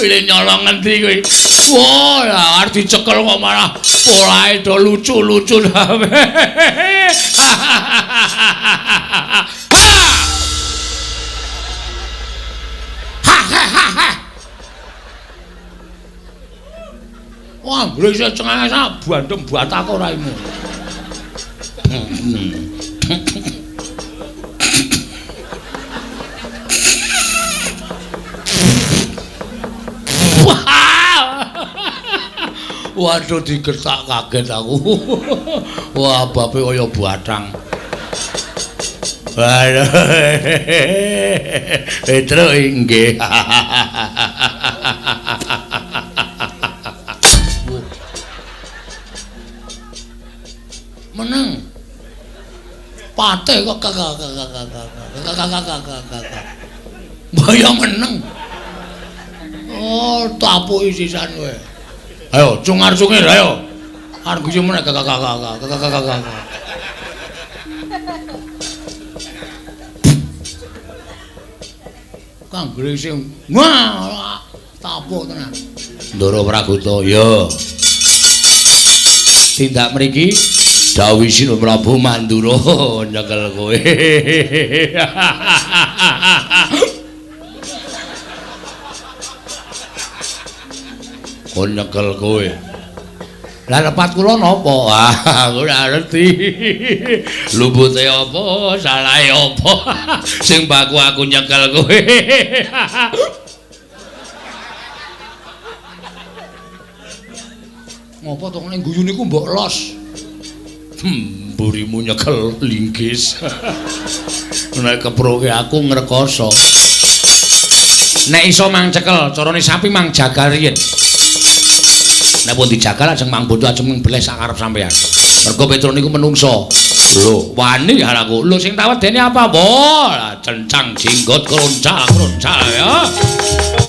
le nyolong ngendi kuwi. Wah, arep dicekel kok malah polahe do lucu-lucu. Wah, gresik cengenge sak bandem batak ora imu. Waduh digetak kaget aku. Wah, bape kaya batang. Waduh. Petro inggih. Meneng. Pate kok Mbaya meneng. Oh, tapuki sisan kowe. Ayo, cungar-cungir ayo. Arep guyu meneh Kang Gresik. Wah, tapuk tenan. Ndara Praguta, ya. Tindak mriki dawuh Sina Prabu Mandura nyekel kowe. Kon nyekel kowe. Lah lepat kula napa? Aku ora ngerti. Lumpute apa, salahe apa? Sing baku aku nyekel kowe. Ngopo to ning guyu niku mbok los? Mburimu nyekel linggis. Nek keproke aku ngrekoso. Nek iso mang cekel, carane sapi mang jagal riyen. Nek pun dijagal ajeng mang bodo ajeng mbleh sak karep sampean. Mergo Petro niku menungso. Lho, wani aku. Lho sing tawedene apa, Mbok? Cencang jenggot kroncal ya.